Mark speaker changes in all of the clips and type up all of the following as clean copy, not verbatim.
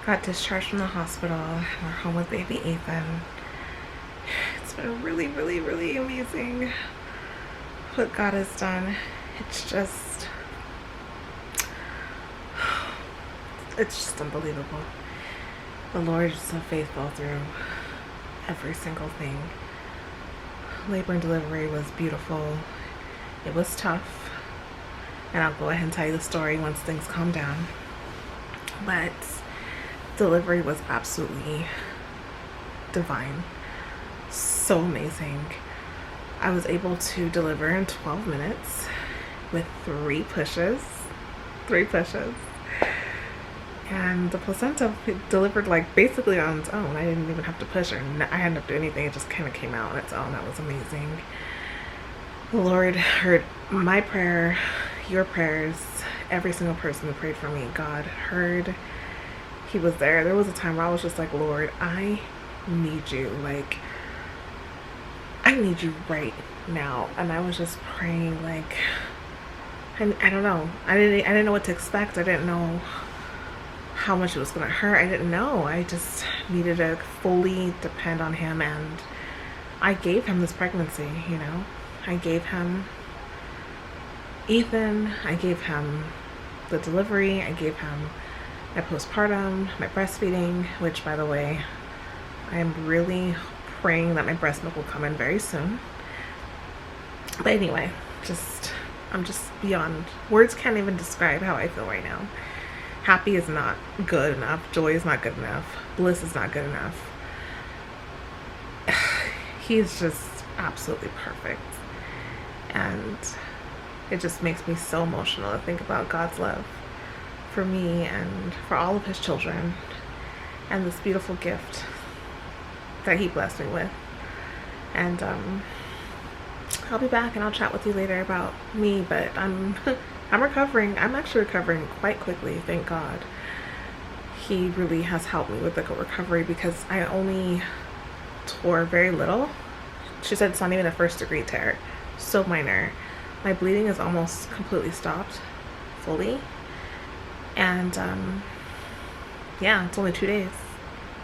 Speaker 1: Got discharged from the hospital. We're home with baby Ethan. It's been really, really, really amazing what God has done. It's just unbelievable. The Lord is so faithful through every single thing. Labor and delivery was beautiful. It was tough. And I'll go ahead and tell you the story once things calm down. But delivery was absolutely divine. So amazing. I was able to deliver in 12 minutes with 3 pushes. 3 pushes. And the placenta delivered like basically on its own. I didn't even have to push her. I hadn't have to do anything. It just kind of came out on its own. That was amazing. The Lord heard my prayer, your prayers, every single person who prayed for me. God heard. He was there. There was a time where I was just like, Lord, I need you. Like, I need you right now. And I was just praying like, I don't know. I didn't know what to expect. I didn't know how much it was going to hurt. I didn't know. I just needed to fully depend on him, and I gave him this pregnancy, you know. I gave him Ethan. I gave him the delivery. I gave him my postpartum, my breastfeeding, which, by the way, I am really praying that my breast milk will come in very soon. But anyway, I'm just beyond words. Can't even describe how I feel right now. Happy is not good enough. Joy is not good enough. Bliss is not good enough. He's just absolutely perfect. And it just makes me so emotional to think about God's love for me and for all of his children, and this beautiful gift that he blessed me with. And I'll be back and I'll chat with you later about me, but I'm recovering. I'm actually recovering quite quickly, thank God. He really has helped me with the recovery because I only tore very little. She said it's not even a 1st-degree tear, so minor. My bleeding is almost completely stopped, fully. And yeah, it's only 2 days.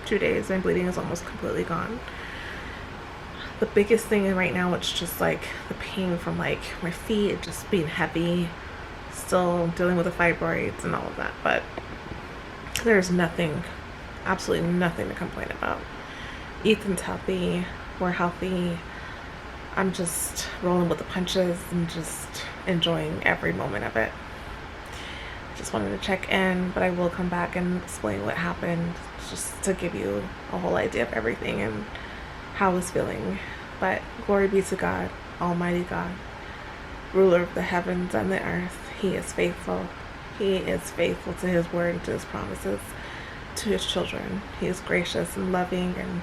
Speaker 1: 2 days, my bleeding is almost completely gone. The biggest thing right now, it's just like the pain from like my feet just being heavy, still dealing with the fibroids and all of that, but there's nothing, absolutely nothing to complain about. Ethan's healthy, we're healthy. I'm just rolling with the punches and just enjoying every moment of it. Just wanted to check in, but I will come back and explain what happened, just to give you a whole idea of everything and how I was feeling. But glory be to God, Almighty God, ruler of the heavens and the earth. He is faithful. He is faithful to his word and to his promises to his children. He is gracious and loving, and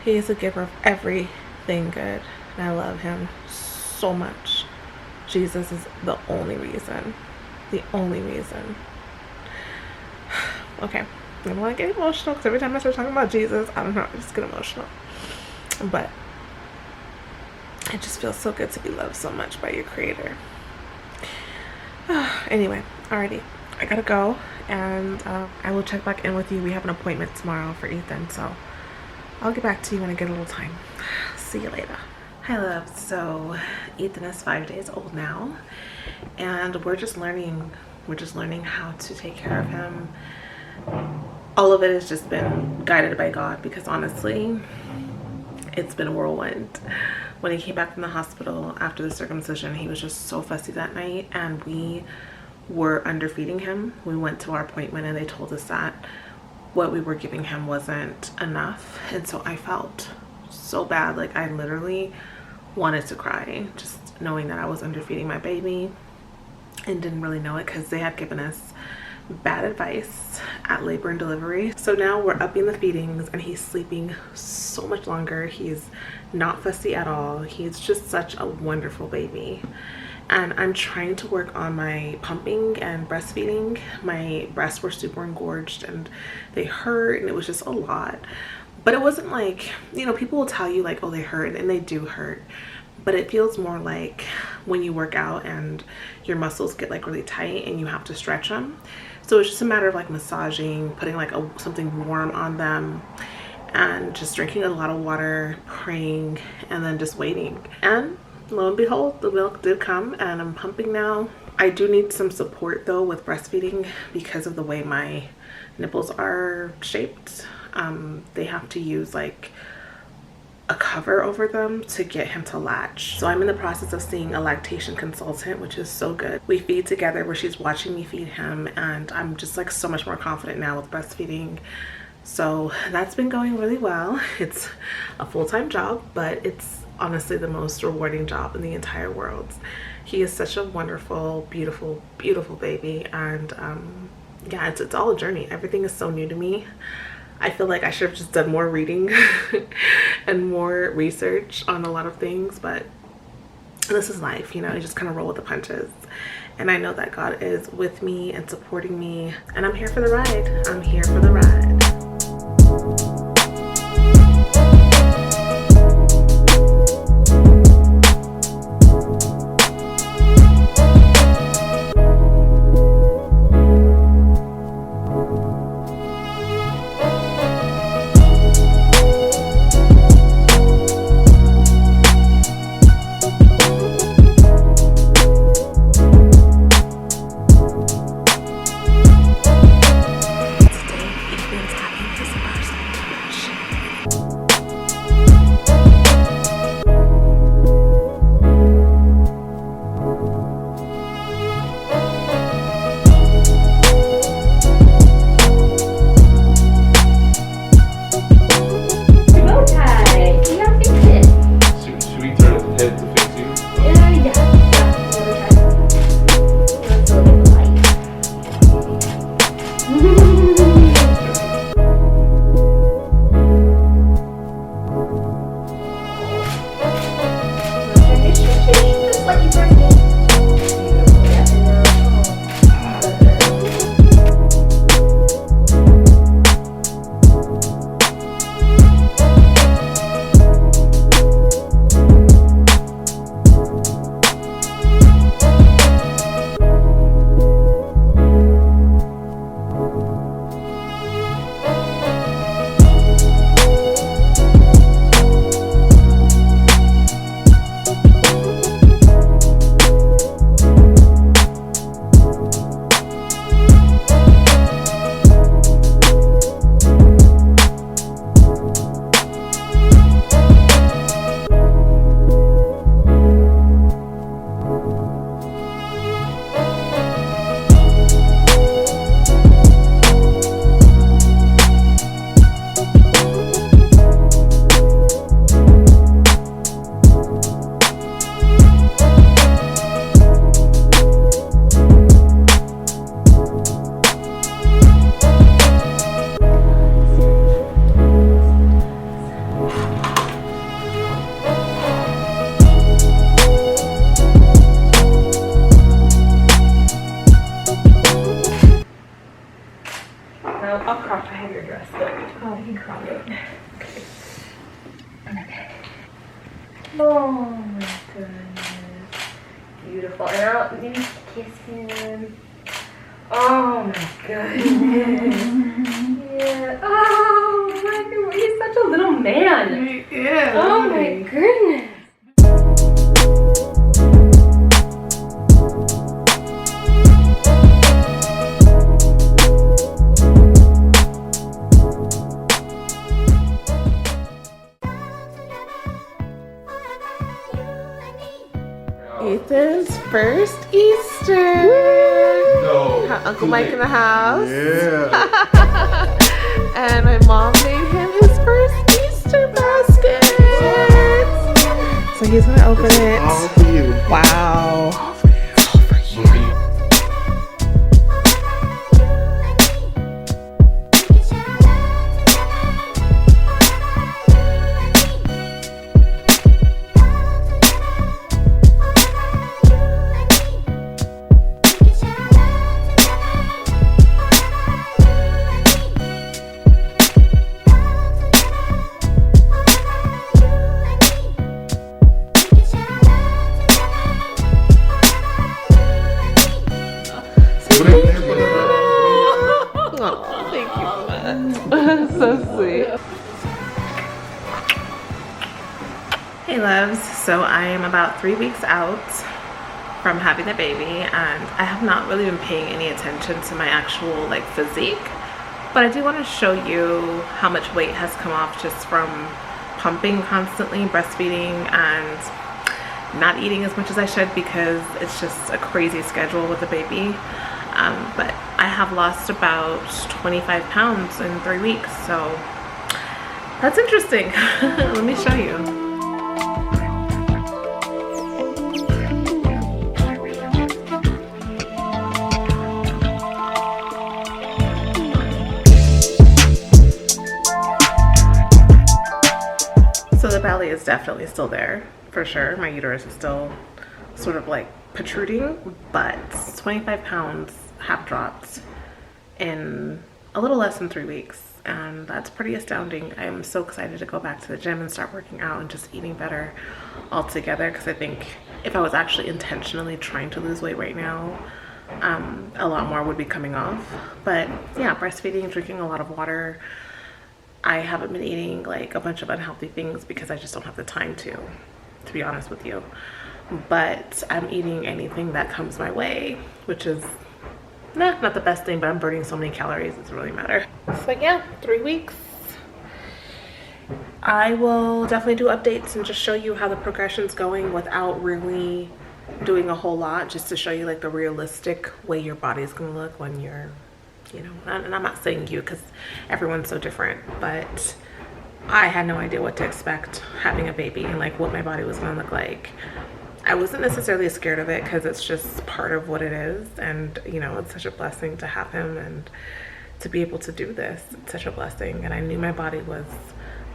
Speaker 1: he is a giver of everything good. And I love him so much. Jesus is the only reason. The only reason. Okay, I don't want to get emotional because every time I start talking about Jesus, I don't know, I just get emotional. But it just feels so good to be loved so much by your creator. Anyway, alrighty, I gotta go, and I will check back in with you. We have an appointment tomorrow for Ethan, so I'll get back to you when I get a little time. See you later. Hi love. So Ethan is 5 days old now, and we're just learning how to take care of him. All of it has just been guided by God, because honestly it's been a whirlwind. When he came back from the hospital after the circumcision, he was just so fussy that night, and we were underfeeding him. We went to our appointment and they told us that what we were giving him wasn't enough, and so I felt so bad. Like, I literally wanted to cry, just knowing that I was underfeeding my baby, and didn't really know it because they had given us bad advice at labor and delivery. So now we're upping the feedings, and he's sleeping so much longer. He's not fussy at all. He's just such a wonderful baby. And I'm trying to work on my pumping and breastfeeding. My breasts were super engorged and they hurt, and it was just a lot. But it wasn't like, you know, people will tell you like, oh, they hurt, and they do hurt. But it feels more like when you work out and your muscles get like really tight and you have to stretch them. So it's just a matter of like massaging, putting like something warm on them, and just drinking a lot of water, praying, and then just waiting. And lo and behold, the milk did come and I'm pumping now. I do need some support though with breastfeeding because of the way my nipples are shaped. They have to use like a cover over them to get him to latch. So I'm in the process of seeing a lactation consultant, which is so good. We feed together where she's watching me feed him, and I'm just like so much more confident now with breastfeeding. So that's been going really well. It's a full-time job, but it's honestly the most rewarding job in the entire world. He is such a wonderful, beautiful, beautiful baby, and yeah, it's all a journey. Everything is so new to me. I feel like I should have just done more reading and more research on a lot of things, but this is life, you know. You just kind of roll with the punches, and I know that God is with me and supporting me, and I'm here for the ride. I'm here for the ride.
Speaker 2: I'll crop. I have your dress, but oh, you can crop it. Okay. Oh my goodness, beautiful. And I'll maybe kiss him. Oh my goodness. Yeah. Oh my goodness, he's such a little man.
Speaker 1: He is.
Speaker 2: Oh my goodness.
Speaker 1: Ethan's first Easter.
Speaker 3: No.
Speaker 1: Uncle Mike in the house.
Speaker 3: Yeah.
Speaker 1: And my mom made him his first Easter basket. So he's gonna open it.
Speaker 3: All for you.
Speaker 1: Wow.
Speaker 3: All for you.
Speaker 1: so sweet. Hey loves, so I am about 3 weeks out from having a baby, and I have not really been paying any attention to my actual like physique, but I do want to show you how much weight has come off just from pumping constantly, breastfeeding, and not eating as much as I should because it's just a crazy schedule with the baby. But I have lost about 25 pounds in 3 weeks, so that's interesting. Let me show you. So the belly is definitely still there, for sure. My uterus is still sort of like protruding, but 25 pounds have dropped in a little less than 3 weeks, and that's pretty astounding. I am so excited to go back to the gym and start working out and just eating better altogether, because I think if I was actually intentionally trying to lose weight right now, a lot more would be coming off. But yeah, breastfeeding, drinking a lot of water. I haven't been eating like a bunch of unhealthy things because I just don't have the time to be honest with you. But I'm eating anything that comes my way, which is not the best thing, but I'm burning so many calories, it doesn't really matter. So yeah, 3 weeks. I will definitely do updates and just show you how the progression's going without really doing a whole lot, just to show you like the realistic way your body's gonna look when you're, you know, and I'm not saying you because everyone's so different, but I had no idea what to expect having a baby and like what my body was gonna look like. I wasn't necessarily scared of it because it's just part of what it is, and you know, it's such a blessing to have him and to be able to do this. It's such a blessing, and I knew my body was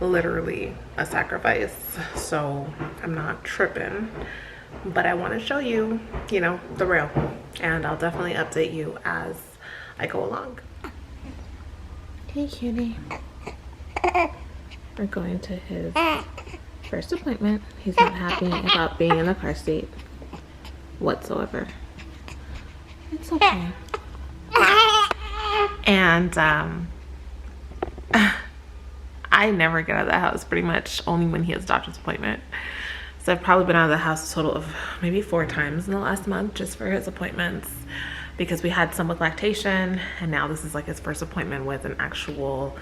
Speaker 1: literally a sacrifice, so I'm not tripping. But I want to show you, you know, the real, and I'll definitely update you as I go along. Hey cutie. We're going to his first appointment. He's not happy about being in the car seat whatsoever. It's okay. And I never get out of the house, pretty much only when he has a doctor's appointment. So I've probably been out of the house a total of maybe 4 times in the last month just for his appointments, because we had some with lactation, and now this is like his first appointment with an actual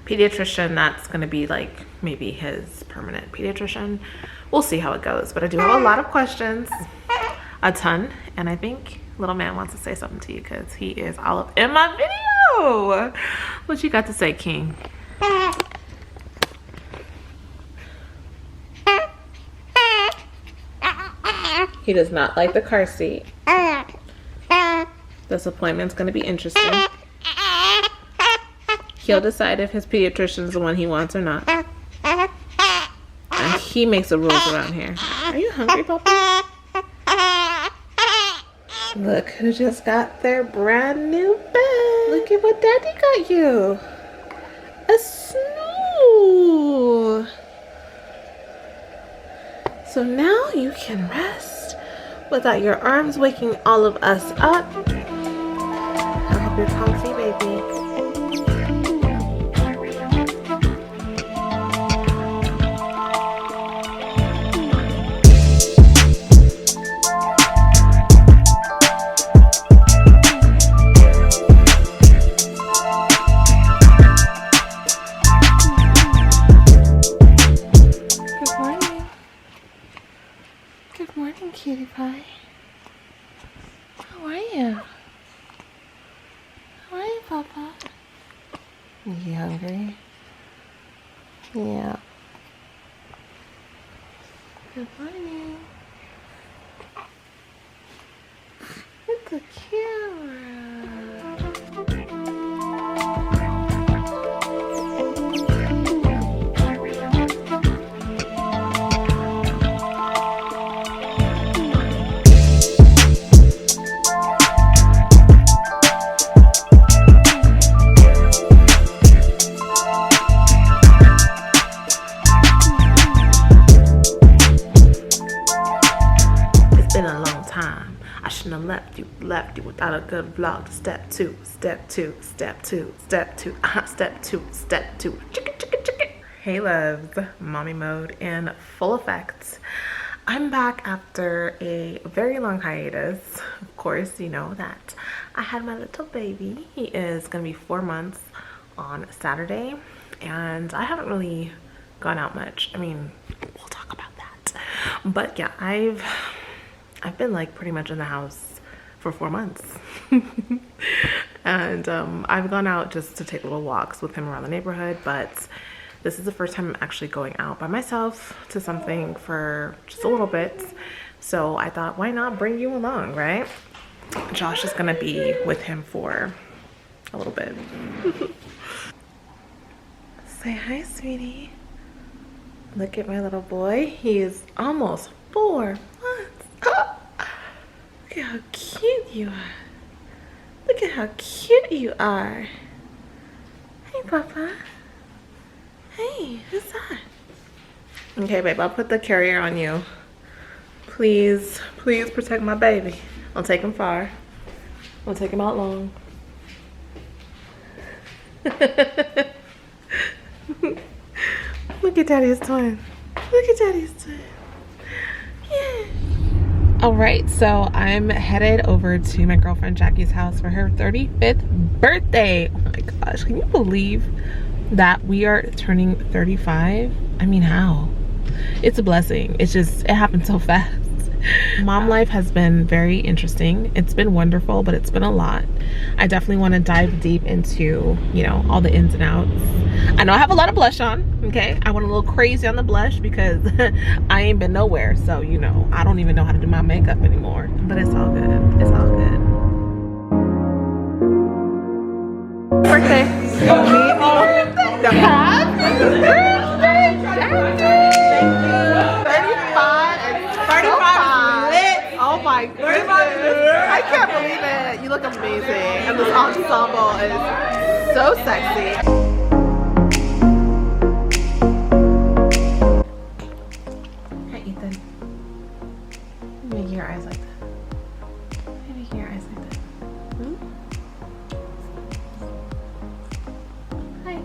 Speaker 1: pediatrician that's going to be like maybe his permanent pediatrician. We'll see how it goes, but I do have a lot of questions, a ton, and I think little man wants to say something to you because he is all up in my video. What you got to say, King? He does not like the car seat. This appointment's going to be interesting. He'll decide if his pediatrician's the one he wants or not. And he makes the rules around here. Are you hungry, Papa? Look who just got their brand new bed. Look at what Daddy got you. A snoo. So now you can rest without your arms waking all of us up. I hope you're comfy, baby. Cutie pie. How are you? How are you, Papa? You hungry? Yeah. Good morning. It's a camera. I shouldn't have left you without a good vlog. Step two, step two, step two, step two, step two, step two. Chicka, chicka, chicka. Hey loves, mommy mode in full effect. I'm back after a very long hiatus. Of course, you know that I had my little baby. He is gonna be 4 months on Saturday, and I haven't really gone out much. I mean, we'll talk about that. But yeah, I've been like pretty much in the house for 4 months. And I've gone out just to take little walks with him around the neighborhood, but this is the first time I'm actually going out by myself to something for just a little bit. So I thought, why not bring you along, right? Josh is gonna be with him for a little bit. Say hi, sweetie. Look at my little boy. He is almost 4 months. Oh, look at how cute you are. Look at how cute you are. Hey, Papa. Hey, who's that? Okay, babe, I'll put the carrier on you. Please, please protect my baby. I'll take him far. I'll take him out long. Look at Daddy's twin. Look at Daddy's twin. Yeah. All right, so I'm headed over to my girlfriend Jackie's house for her 35th birthday. Oh my gosh, can you believe that we are turning 35? I mean, how? It's a blessing. It's just, it happened so fast. Mom life has been very interesting. It's been wonderful, but it's been a lot. I definitely want to dive deep into, you know, all the ins and outs. I know I have a lot of blush on, okay? I went a little crazy on the blush because I ain't been nowhere. So, you know, I don't even know how to do my makeup anymore. But it's all good. It's all good. Birthday. Happy birthday, Jackie. Thank you. 35 and 35 lit. Oh my goodness. I can't believe it. You look amazing. And this ensemble is so sexy. Hey, Ethan. Make your eyes like that. Make your eyes like that. Hmm? Hi.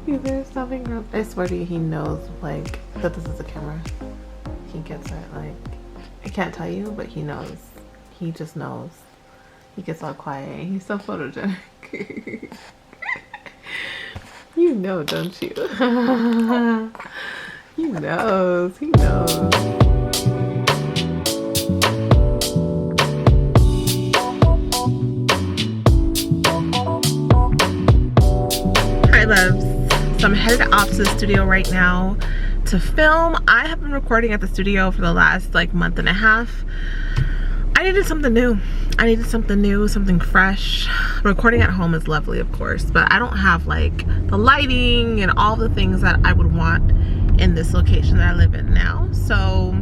Speaker 1: There's something wrong. I swear to you, he knows like that this is a camera. He gets it. Like, I can't tell you, but he knows. He just knows. He gets all quiet. He's so photogenic. You know, don't you? He knows. He knows. Hi, loves. So I'm headed off to the studio right now to film. I have been recording at the studio for the last like month and a half. I needed something new. I needed something new, something fresh. Recording at home is lovely, of course, but I don't have like the lighting and all the things that I would want in this location that I live in now. So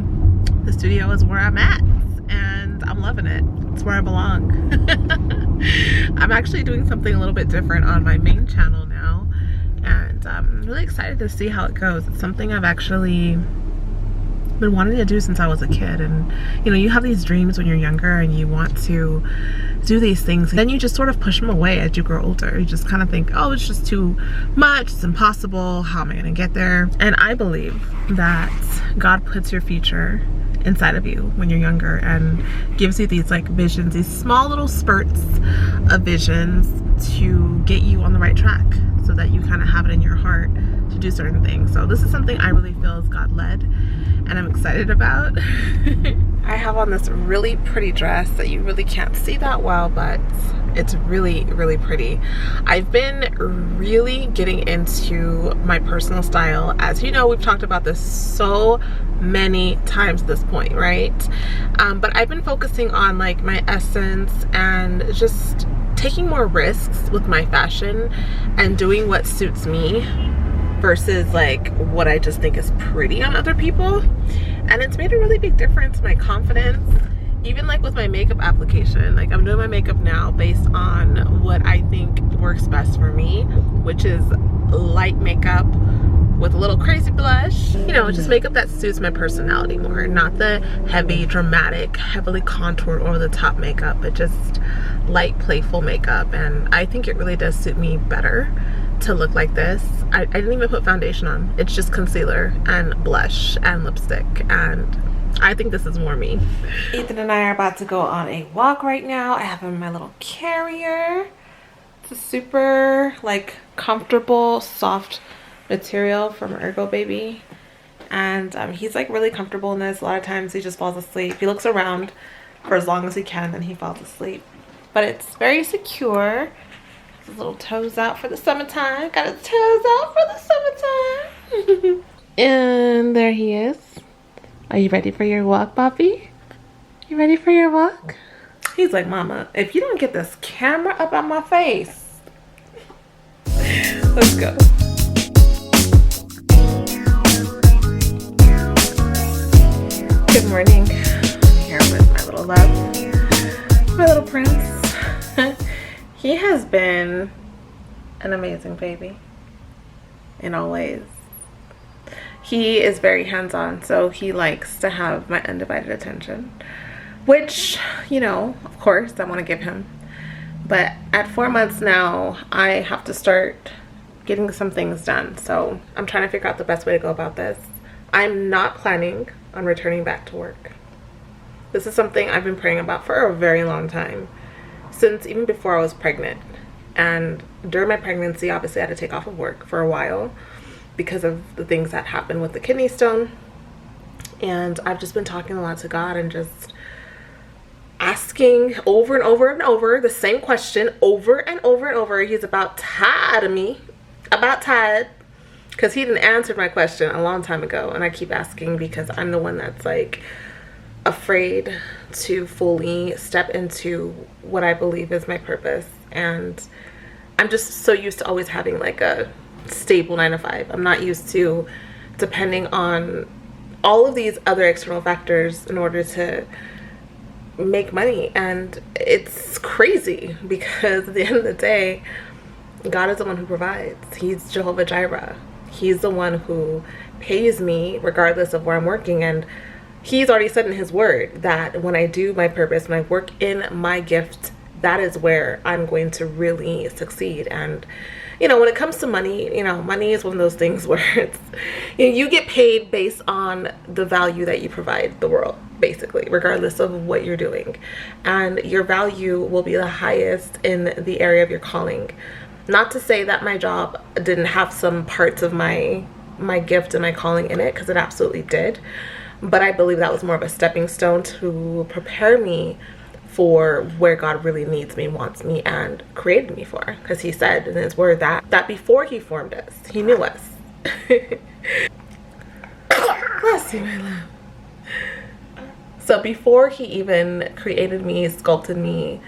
Speaker 1: the studio is where I'm at and I'm loving it. It's where I belong. I'm actually doing something a little bit different on my main channel now. And I'm really excited to see how it goes. It's something I've actually been wanting to do since I was a kid. And you know, you have these dreams when you're younger and you want to do these things, then you just sort of push them away as you grow older. You just kind of think, oh, it's just too much, it's impossible, how am I gonna get there? And I believe that God puts your future inside of you when you're younger and gives you these like visions, these small little spurts of visions to get you on the right track, so that you kind of have it in your heart to do certain things. So this is something I really feel is God-led and I'm excited about. I have on this really pretty dress that you really can't see that well, but it's really, really pretty. I've been really getting into my personal style. As you know, we've talked about this so many times at this point, right? But I've been focusing on like my essence and just taking more risks with my fashion and doing what suits me versus like what I just think is pretty on other people. And it's made a really big difference in my confidence, even like with my makeup application. Like, I'm doing my makeup now based on what I think works best for me, which is light makeup, with a little crazy blush. You know, just makeup that suits my personality more. Not the heavy, dramatic, heavily contoured, over-the-top makeup, but just light, playful makeup. And I think it really does suit me better to look like this. I didn't even put foundation on. It's just concealer and blush and lipstick, and I think this is more me. Ethan and I are about to go on a walk right now. I have him in my little carrier. It's a super like comfortable, soft material from Ergo Baby, and he's like really comfortable in this. A lot of times he just falls asleep. He looks around for as long as he can, then he falls asleep. But it's very secure. His little toes out for the summertime. Got his toes out for the summertime. And there he is. Are you ready for your walk, Bobby? You ready for your walk? He's like, Mama, if you don't get this camera up on my face. Let's go. Good morning. Here with my little love, my little prince. He has been an amazing baby in all ways. He is very hands-on, so he likes to have my undivided attention, which, you know, of course I want to give him. But at 4 months now, I have to start getting some things done. So I'm trying to figure out the best way to go about this. I'm not planning on returning back to work. This is something I've been praying about for a very long time, since even before I was pregnant. And during my pregnancy, obviously I had to take off of work for a while because of the things that happened with the kidney stone. And I've just been talking a lot to God and just asking over and over and over the same question over and over and over. He's about tired of me, about tired, because he didn't answer my question a long time ago. And I keep asking because I'm the one that's like afraid to fully step into what I believe is my purpose. And I'm just so used to always having like a stable 9-to-5. I'm not used to depending on all of these other external factors in order to make money. And it's crazy because at the end of the day, God is the one who provides. He's Jehovah Jireh. He's the one who pays me regardless of where I'm working. And he's already said in his word that when I do my purpose, when I work in my gift, that is where I'm going to really succeed. And you know, when it comes to money, you know, money is one of those things where it's, you know, you get paid based on the value that you provide the world, basically, regardless of what you're doing. And your value will be the highest in the area of your calling. Not to say that my job didn't have some parts of my gift and my calling in it, because it absolutely did. But I believe that was more of a stepping stone to prepare me for where God really needs me, wants me, and created me for. Because he said in his word that before he formed us, he knew us. Bless you, my love. So before he even created me, sculpted me,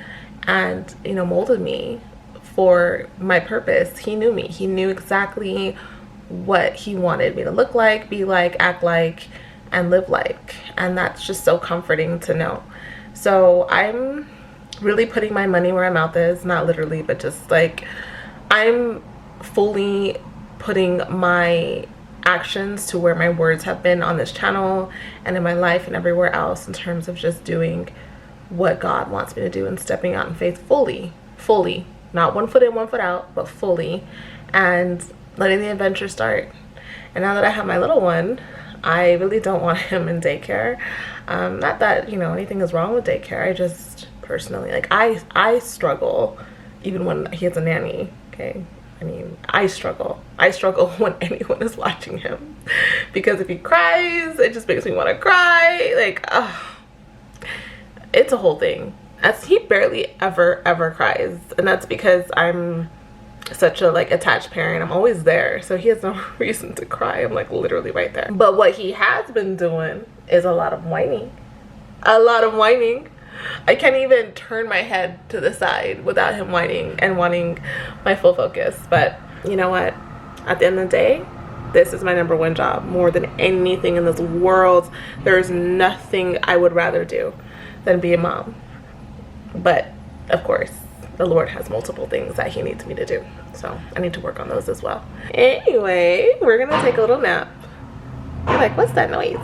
Speaker 1: and, you know, molded me for my purpose, he knew me. He knew exactly what he wanted me to look like, be like, act like, and live like. And that's just so comforting to know. So I'm really putting my money where my mouth is, not literally, but just like I'm fully putting my actions to where my words have been on this channel and in my life and everywhere else, in terms of just doing what God wants me to do and stepping out in faith fully, not 1 foot in, 1 foot out, but fully, and letting the adventure start. And now that I have my little one, I really don't want him in daycare. Not that, you know, anything is wrong with daycare. I just personally, like, I struggle even when he has a nanny, okay? I mean, I struggle when anyone is watching him, because if he cries, it just makes me want to cry. Like, it's a whole thing. As he barely ever cries, and that's because I'm such a like attached parent. I'm always there, so he has no reason to cry. I'm like literally right there. But what he has been doing is a lot of whining. I can't even turn my head to the side without him whining and wanting my full focus. But you know what, at the end of the day, this is my #1 job. More than anything in this world, there's nothing I would rather do than be a mom. But of course, the Lord has multiple things that he needs me to do. So I need to work on those as well. Anyway, we're gonna take a little nap. You're like, what's that noise?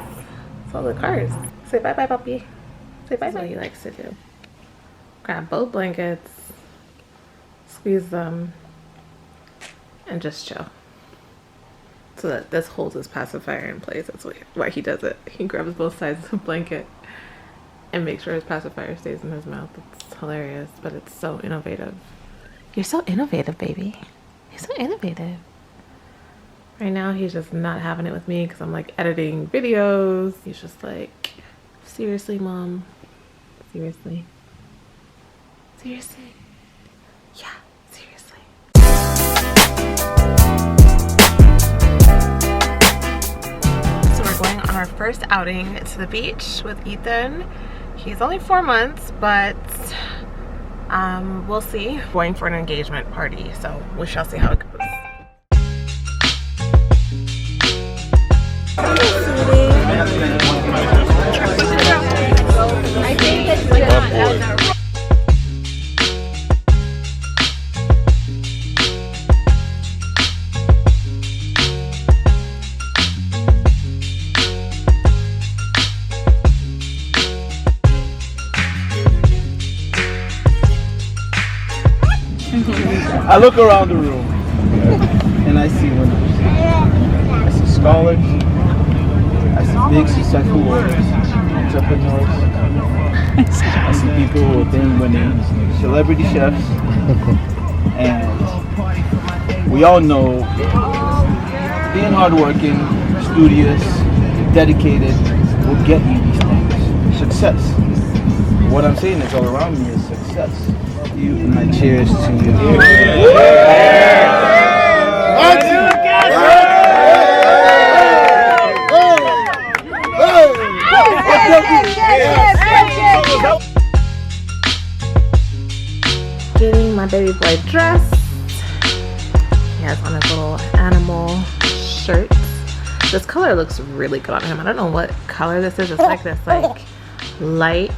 Speaker 1: It's all the cars. Say bye-bye, puppy. Say bye-bye. That's what he likes to do. Grab both blankets, squeeze them, and just chill. So that this holds his pacifier in place. That's why he does it. He grabs both sides of the blanket and makes sure his pacifier stays in his mouth. It's hilarious, but it's so innovative. You're so innovative, baby. You're so innovative. Right now, he's just not having it with me because I'm like editing videos. He's just like, seriously, Mom? Seriously? Seriously? Yeah, seriously. So we're going on our first outing to the beach with Ethan. He's only 4 months, but we'll see. Going for an engagement party, so we shall see how it goes.
Speaker 2: I think it's good.
Speaker 4: I look around the room and I see winners. I see scholars. I see big successful entrepreneurs. I see people who have been winning celebrity chefs. And we all know being hardworking, studious, dedicated will get you these things. Success. What I'm saying is all around me is success. You and my cheers to you.
Speaker 1: Getting my baby boy dressed. He has on his little animal shirt. This color looks really good on him. I don't know what color this is. It's like this like light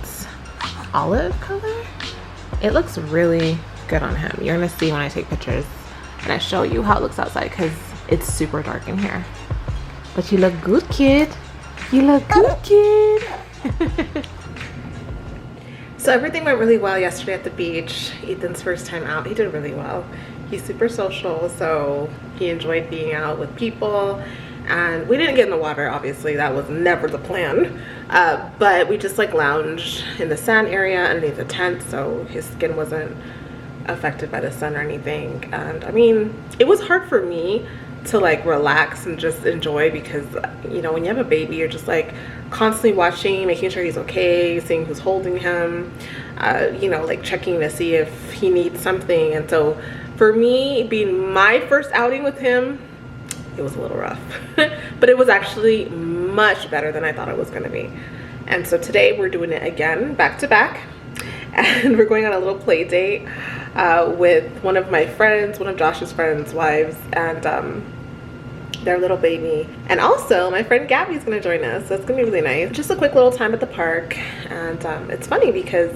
Speaker 1: olive color. It looks really good on him. You're gonna see when I take pictures and I show you how it looks outside because it's super dark in here. But you look good, kid. You look good, kid. So everything went really well yesterday at the beach. Ethan's first time out. He did really well. He's super social, so he enjoyed being out with people. And we didn't get in the water, obviously. That was never the plan. But we just like lounged in the sand area underneath the tent, so his skin wasn't affected by the sun or anything. And I mean, it was hard for me to like relax and just enjoy because, you know, when you have a baby, you're just like constantly watching, making sure he's okay, seeing who's holding him, you know, like checking to see if he needs something. And so for me, being my first outing with him, it was a little rough, but it was actually much better than I thought it was going to be. And so today we're doing it again, back to back, and we're going on a little play date with one of my friends, one of Josh's friends' wives, and their little baby. And also my friend Gabby's going to join us, so it's going to be really nice. Just a quick little time at the park. And it's funny because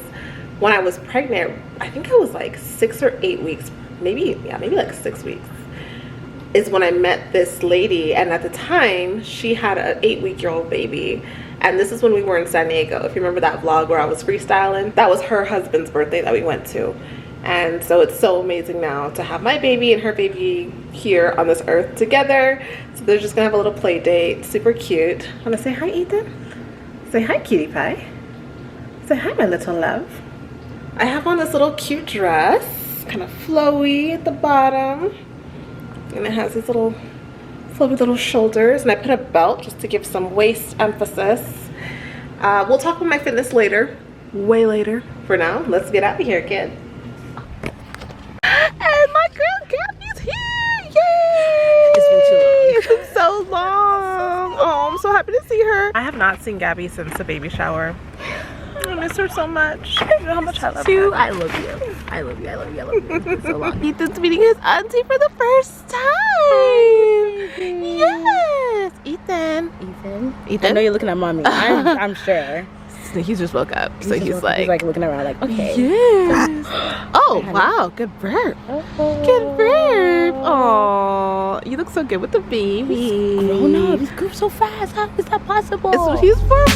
Speaker 1: when I was pregnant, I think I was like 6 or 8 weeks, maybe like 6 weeks, is when I met this lady. And at the time she had an 8-week-old baby, and this is when we were in San Diego. If you remember that vlog where I was freestyling, that was her husband's birthday that we went to. And so it's so amazing now to have my baby and her baby here on this earth together. So they're just gonna have a little play date. Super cute. Wanna say hi, Ethan? Say hi, cutie pie. Say hi, my little love. I have on this little cute dress, kind of flowy at the bottom. And it has these little flowy little shoulders. And I put a belt just to give some waist emphasis. We'll talk about my fitness later, way later. For now, let's get out of here, kid. And my girl Gabby's here! Yay!
Speaker 2: It's been too long.
Speaker 1: It's been so long. Oh, I'm so happy to see her. I have not seen Gabby since the baby shower. I miss her so much. You know how much I love her.
Speaker 2: I love you. I love you. I love you. I love you. It's been so long.
Speaker 1: Ethan's meeting his auntie for the first time. Yes, Ethan.
Speaker 2: Ethan.
Speaker 1: Ethan.
Speaker 2: I know you're looking at mommy. I'm sure.
Speaker 1: He just woke up, so he's
Speaker 2: he's
Speaker 1: like
Speaker 2: looking around, like, okay.
Speaker 1: yes. Oh wow, good burp. Good burp. Oh, you look so good with the baby.
Speaker 2: Oh no, he's grown so fast. How is that possible?
Speaker 1: So he's 4 months.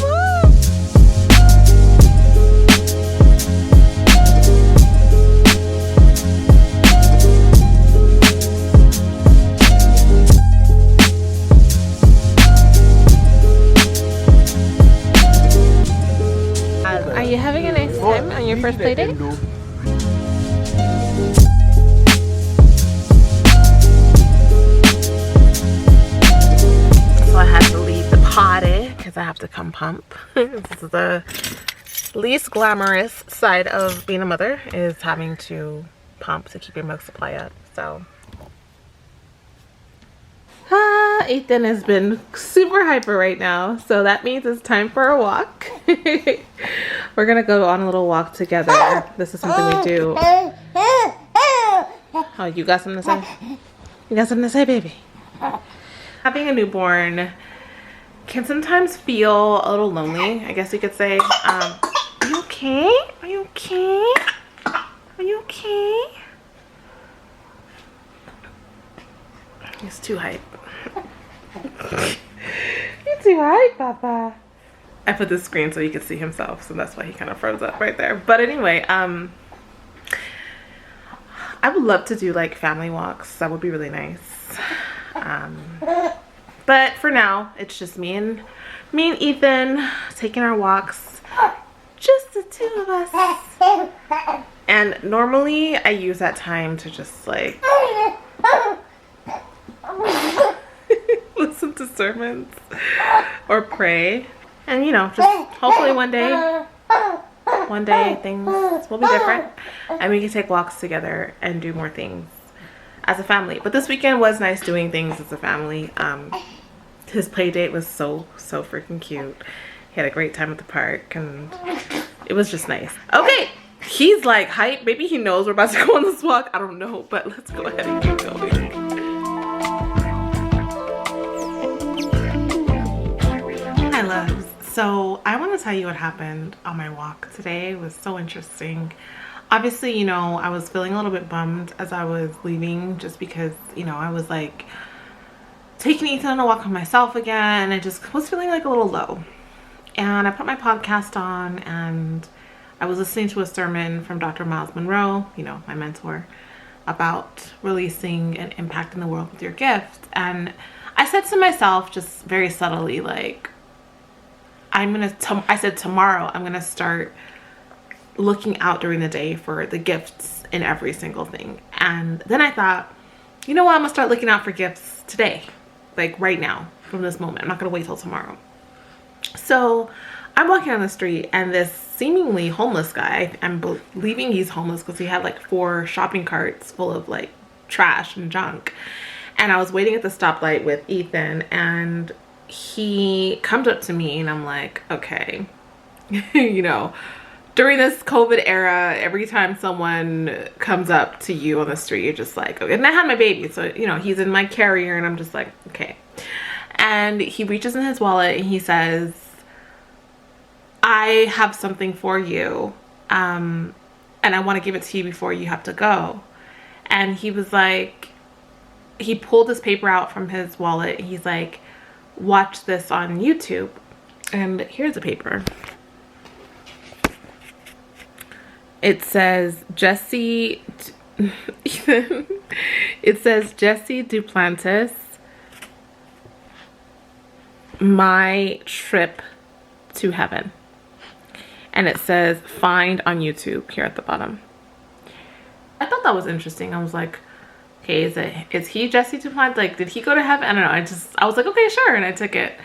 Speaker 1: Are you having a nice time on your first play date? So I had to leave the potty because I have to come pump. This is the least glamorous side of being a mother, is having to pump to keep your milk supply up. So Ethan has been super hyper right now, so that means it's time for a walk. We're gonna go on a little walk together. This is something we do. Oh, you got something to say? You got something to say, baby? Having a newborn can sometimes feel a little lonely, I guess you could say. Are you okay? Are you okay? Are you okay? He's too hype. You're too hype, Papa. I put the screen so he could see himself, so that's why he kind of froze up right there. But anyway, I would love to do like family walks. That would be really nice. But for now, it's just me and Ethan taking our walks. Just the two of us. And normally I use that time to just like listen to sermons or pray, and you know, just hopefully one day things will be different and we can take walks together and do more things as a family. But this weekend was nice doing things as a family. His play date was so freaking cute. He had a great time at the park and it was just nice. Okay, he's like hype. Maybe he knows we're about to go on this walk, I don't know, but let's go ahead and keep going. Hi loves. So I want to tell you what happened on my walk today. It was so interesting. Obviously, you know, I was feeling a little bit bummed as I was leaving, just because, you know, I was like taking Ethan on a walk with myself again. I just was feeling like a little low. And I put my podcast on and I was listening to a sermon from Dr. Miles Monroe, you know, my mentor, about releasing and impacting the world with your gift. And I said to myself, just very subtly, like, I said tomorrow I'm gonna start looking out during the day for the gifts in every single thing. And then I thought, you know what, I'm gonna start looking out for gifts today, like right now, from this moment. I'm not gonna wait till tomorrow. So I'm walking on the street and this seemingly homeless guy, I'm believing he's homeless because he had like 4 shopping carts full of like trash and junk. And I was waiting at the stoplight with Ethan and he comes up to me and I'm like, okay, you know, during this COVID era, every time someone comes up to you on the street, you're just like, okay. And I had my baby, so, you know, he's in my carrier and I'm just like, okay. And he reaches in his wallet and he says, I have something for you, and I want to give it to you before you have to go. And he was like, he pulled this paper out from his wallet. He's like, watch this on YouTube. And here's a paper. It says Jesse, it says Jesse Duplantis, My Trip to Heaven. And it says find on YouTube here at the bottom. I thought that was interesting. I was like, okay, is he Jesse Duplantis? Like, did he go to heaven? I don't know. I was like, okay, sure. And I took it.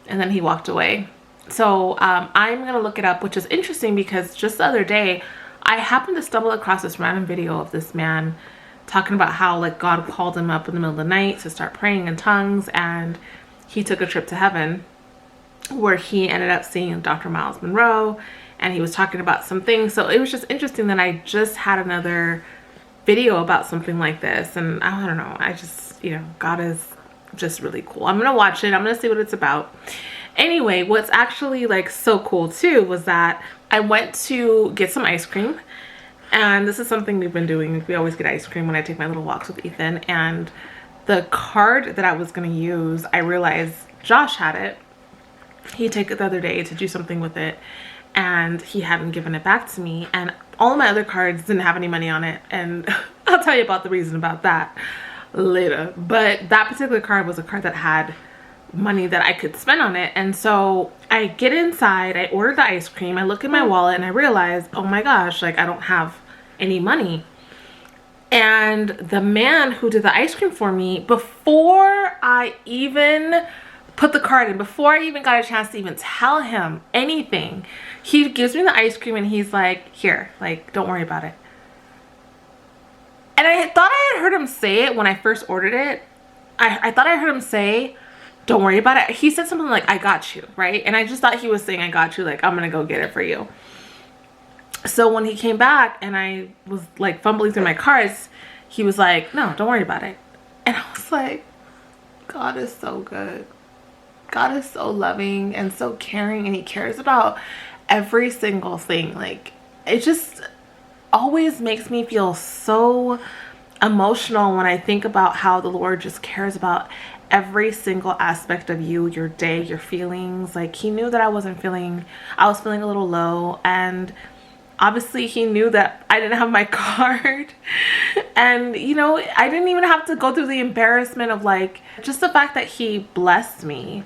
Speaker 1: And then he walked away. So I'm going to look it up, which is interesting because just the other day, I happened to stumble across this random video of this man talking about how like God called him up in the middle of the night to start praying in tongues, and he took a trip to heaven where he ended up seeing Dr. Miles Monroe, and he was talking about some things. So it was just interesting that I just had another video about something like this, and I don't know, I just, you know, God is just really cool. I'm gonna watch it. I'm gonna see what it's about. Anyway, what's actually like so cool too was that I went to get some ice cream, and this is something we've been doing. We always get ice cream when I take my little walks with Ethan, and the card that I was going to use, I realized Josh had it. He took it the other day to do something with it, and he hadn't given it back to me, and all of my other cards didn't have any money on it, and I'll tell you about the reason about that later. But that particular card was a card that had money that I could spend on it. And so I get inside, I order the ice cream, I look in my wallet, and I realize, oh my gosh, like I don't have any money. And the man who did the ice cream for me, before I even put the card in, before I even got a chance to even tell him anything, he gives me the ice cream and he's like, here, like, don't worry about it. And I thought I had heard him say it when I first ordered it. I thought I heard him say, don't worry about it. He said something like, I got you, right? And I just thought he was saying, I got you, like, I'm gonna go get it for you. So when he came back and I was like fumbling through my cards, he was like, no, don't worry about it. And I was like, God is so good. God is so loving and so caring, and he cares about every single thing. Like, it just always makes me feel so emotional when I think about how the Lord just cares about every single aspect of you, your day, your feelings. Like, he knew that I was feeling a little low, and obviously he knew that I didn't have my card. And you know, I didn't even have to go through the embarrassment of like, just the fact that he blessed me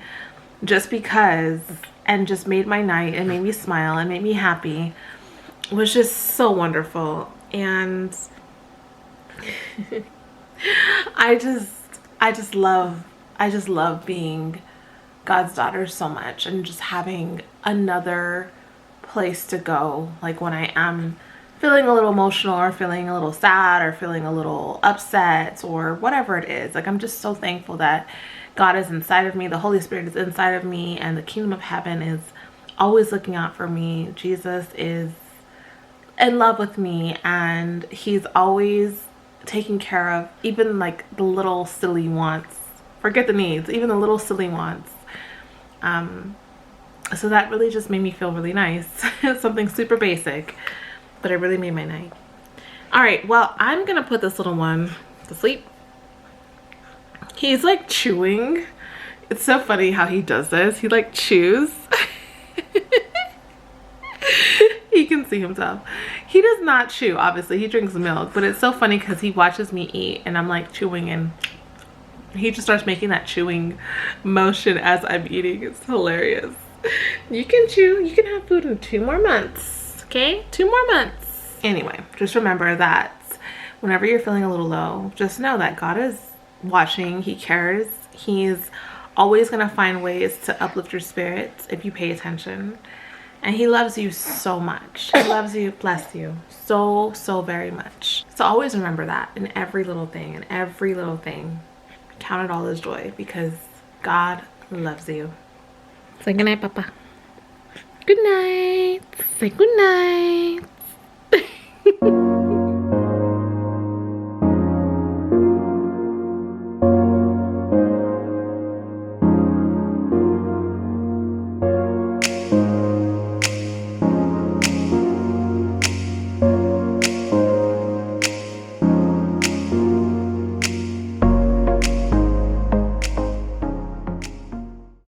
Speaker 1: just because, and just made my night and made me smile and made me happy, was just so wonderful. And I just love being God's daughter so much, and just having another place to go, like when I am feeling a little emotional or feeling a little sad or feeling a little upset or whatever it is. Like, I'm just so thankful that God is inside of me, the Holy Spirit is inside of me, and the kingdom of heaven is always looking out for me. Jesus is in love with me, and he's always taking care of even like the little silly wants. Forget the needs, even the little silly wants. So that really just made me feel really nice. Something super basic, but it really made my night. All right, well, I'm gonna put this little one to sleep. He's like chewing. It's so funny how he does this. He like chews. He can see himself. He does not chew, obviously. He drinks milk, but it's so funny because he watches me eat and I'm like chewing, and he just starts making that chewing motion as I'm eating. It's hilarious. You can chew, you can have food in 2 more months, okay? 2 more months. Anyway, just remember that whenever you're feeling a little low, just know that God is watching, he cares. He's always gonna find ways to uplift your spirits if you pay attention. And he loves you so much. He loves you, bless you, so, so very much. So always remember that in every little thing, in every little thing. Count it all as joy, because God loves you. Say good night, Papa. Good night. Say good night.